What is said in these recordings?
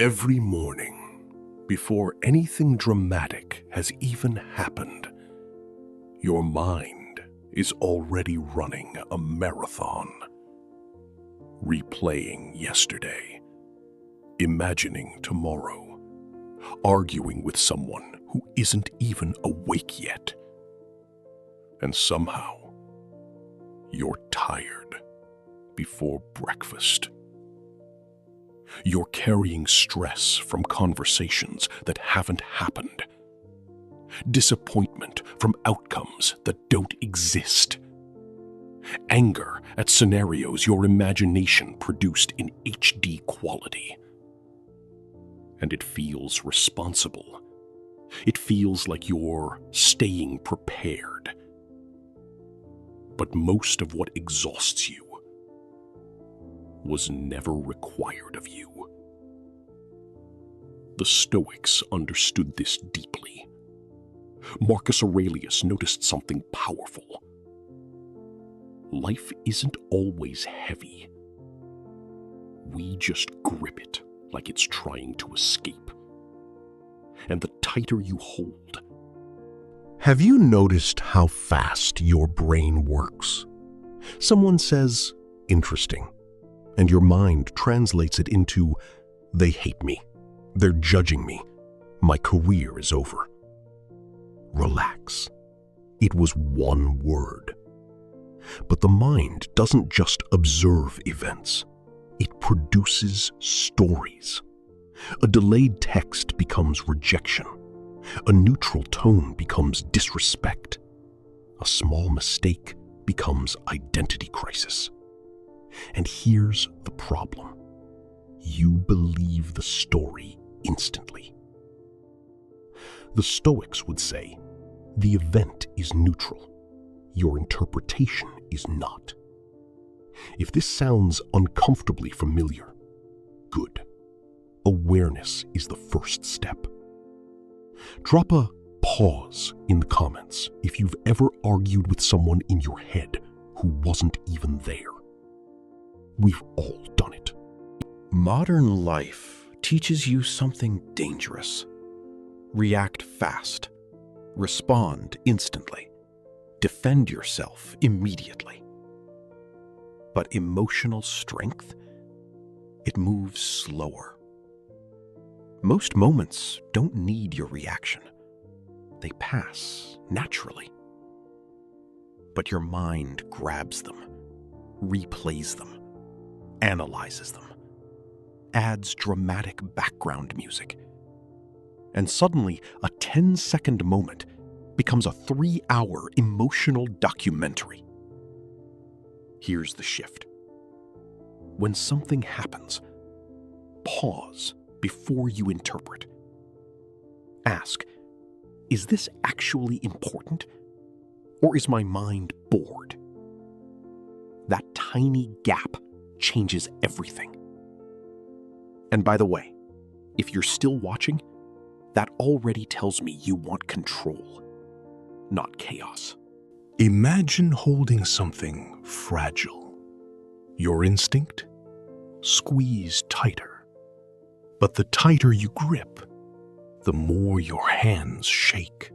Every morning, before anything dramatic has even happened, your mind is already running a marathon, replaying yesterday, imagining tomorrow, arguing with someone who isn't even awake yet. And somehow, you're tired before breakfast. You're carrying stress from conversations that haven't happened, disappointment from outcomes that don't exist, anger at scenarios your imagination produced in HD quality. And it feels responsible. It feels like you're staying prepared. But most of what exhausts you was never required of you. The Stoics understood this deeply. Marcus Aurelius noticed something powerful. Life isn't always heavy. We just grip it like it's trying to escape. And the tighter you hold. Have you noticed how fast your brain works? Someone says, "Interesting," and your mind translates it into, "They hate me. They're judging me. My career is over." Relax. It was one word. But the mind doesn't just observe events. It produces stories. A delayed text becomes rejection. A neutral tone becomes disrespect. A small mistake becomes identity crisis. And here's the problem. You believe the story instantly. The Stoics would say, the event is neutral. Your interpretation is not. If this sounds uncomfortably familiar, good. Awareness is the first step. Drop a pause in the comments if you've ever argued with someone in your head who wasn't even there. We've all done it. Modern life teaches you something dangerous. React fast. Respond instantly. Defend yourself immediately. But emotional strength, it moves slower. Most moments don't need your reaction. They pass naturally. But your mind grabs them, replays them, analyzes them, adds dramatic background music. And suddenly, a 10-second moment becomes a 3-hour emotional documentary. Here's the shift. When something happens, pause before you interpret. Ask, is this actually important? Or is my mind bored? That tiny gap changes everything. And by the way, if you're still watching, that already tells me you want control, not chaos. Imagine holding something fragile. Your instinct? Squeeze tighter. But the tighter you grip, the more your hands shake.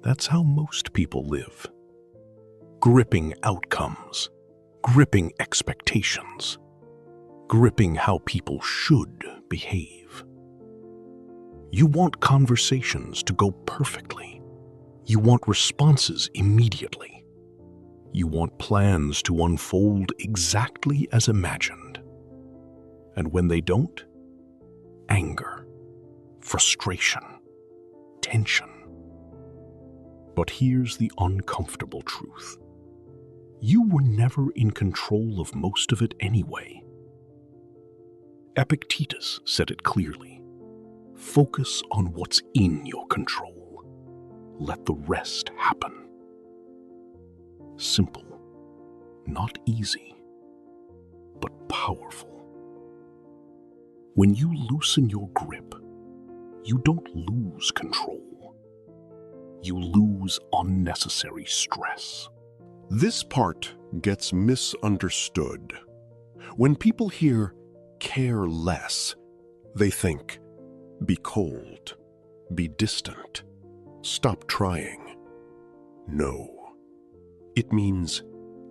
That's how most people live. Gripping outcomes, gripping expectations, gripping how people should behave. You want conversations to go perfectly. You want responses immediately. You want plans to unfold exactly as imagined. And when they don't, anger, frustration, tension. But here's the uncomfortable truth. You were never in control of most of it anyway. Epictetus said it clearly. Focus on what's in your control. Let the rest happen. Simple, not easy, but powerful. When you loosen your grip, you don't lose control. You lose unnecessary stress. This part gets misunderstood. When people hear care less, They think, be cold, be distant, stop trying. No, it means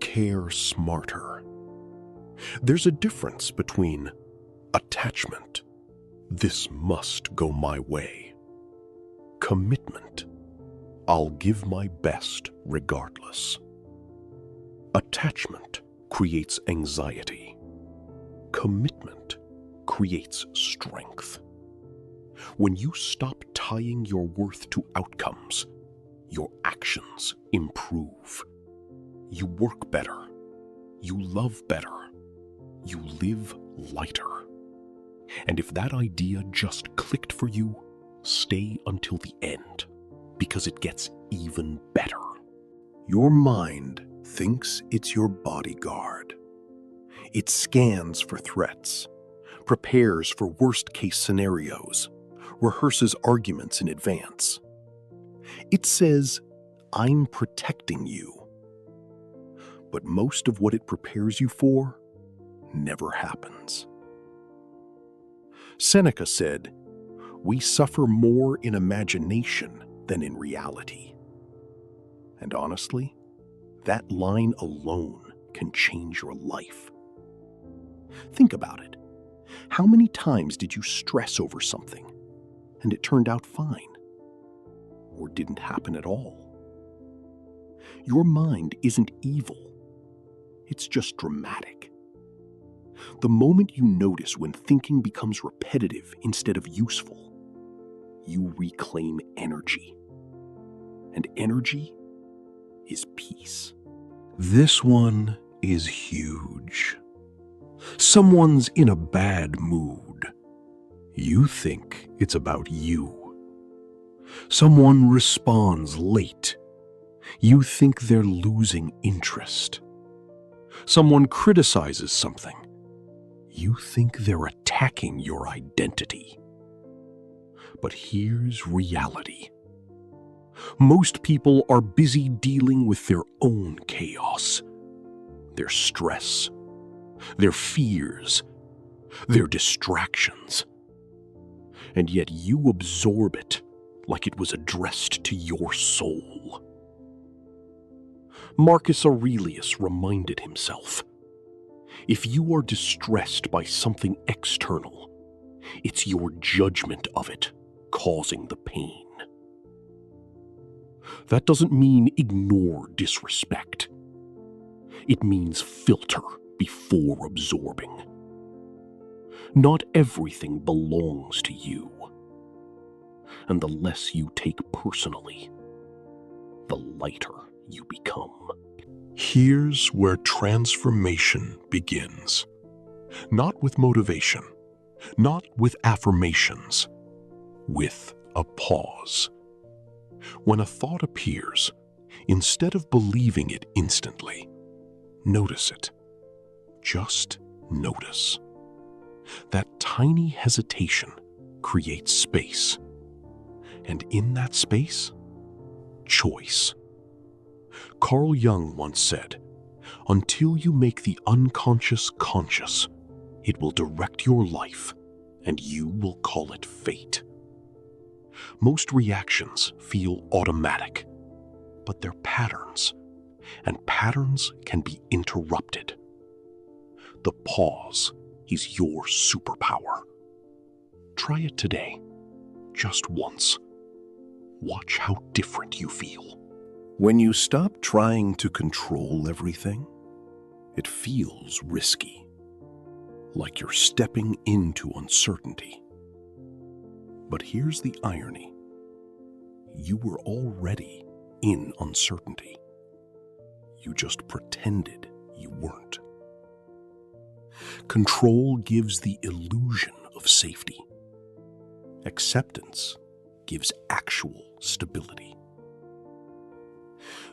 care smarter. There's a difference between attachment, this must go my way, commitment, I'll give my best regardless. Attachment creates anxiety. Commitment creates strength. When you stop tying your worth to outcomes, your actions improve. You work better. You love better. You live lighter. And if that idea just clicked for you, stay until the end, because it gets even better. Your mind thinks it's your bodyguard. It scans for threats, prepares for worst-case scenarios, rehearses arguments in advance. It says, I'm protecting you. But most of what it prepares you for never happens. Seneca said, we suffer more in imagination than in reality. And honestly, that line alone can change your life. Think about it. How many times did you stress over something and it turned out fine? Or didn't happen at all? Your mind isn't evil. It's just dramatic. The moment you notice when thinking becomes repetitive instead of useful, you reclaim energy. And energy is peace. This one is huge. Someone's in a bad mood. You think it's about you. Someone responds late. You think they're losing interest. Someone criticizes something. You think they're attacking your identity. But here's reality. Most people are busy dealing with their own chaos, their stress, their fears, their distractions. And yet you absorb it like it was addressed to your soul. Marcus Aurelius reminded himself, if you are distressed by something external, it's your judgment of it causing the pain. That doesn't mean ignore disrespect. It means filter before absorbing. Not everything belongs to you. And the less you take personally, the lighter you become. Here's where transformation begins. Not with motivation, not with affirmations, with a pause. When a thought appears, instead of believing it instantly, notice it. Just notice. That tiny hesitation creates space. And in that space, choice. Carl Jung once said, until you make the unconscious conscious, it will direct your life, and you will call it fate. Most reactions feel automatic, but they're patterns, and patterns can be interrupted. The pause is your superpower. Try it today, just once. Watch how different you feel. When you stop trying to control everything, it feels risky, like you're stepping into uncertainty. But here's the irony. You were already in uncertainty. You just pretended you weren't. Control gives the illusion of safety. Acceptance gives actual stability.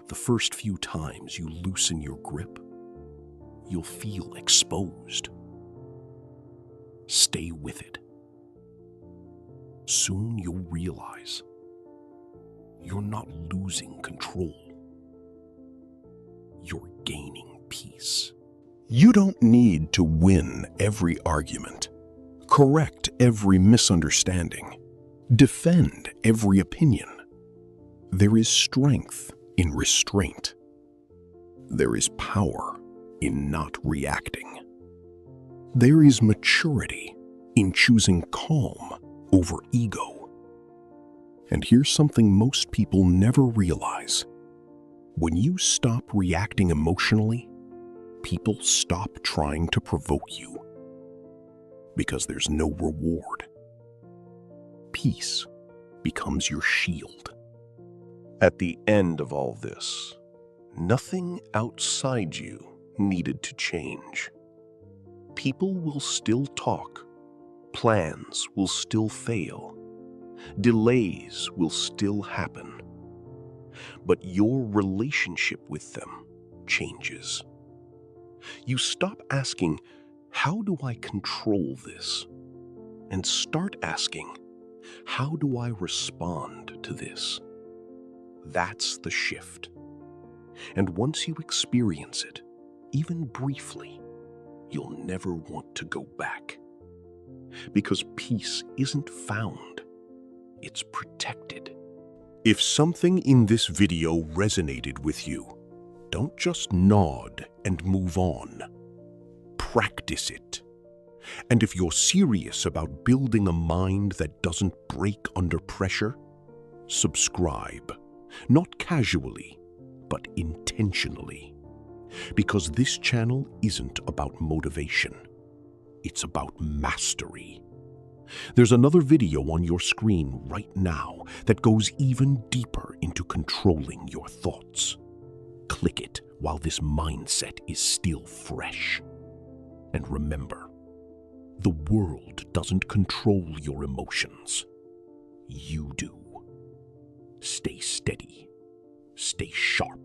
The first few times you loosen your grip, you'll feel exposed. Stay with it. Soon you'll realize you're not losing control. You're gaining peace. You don't need to win every argument. correct every misunderstanding, defend every opinion. There is strength in restraint. There is power in not reacting. There is maturity in choosing calm over ego. And here's something most people never realize. When you stop reacting emotionally, people stop trying to provoke you because there's no reward. Peace becomes your shield. At the end of all this, nothing outside you needed to change. People will still talk, plans will still fail, delays will still happen. But your relationship with them changes. You stop asking, how do I control this? And start asking, how do I respond to this? That's the shift. And once you experience it, even briefly, you'll never want to go back. Because peace isn't found, it's protected. If something in this video resonated with you, don't just nod and move on. Practice it. And if you're serious about building a mind that doesn't break under pressure, subscribe. Not casually, but intentionally. Because this channel isn't about motivation. It's about mastery. There's another video on your screen right now that goes even deeper into controlling your thoughts. Click it while this mindset is still fresh. And remember, the world doesn't control your emotions. You do. Stay steady. Stay sharp.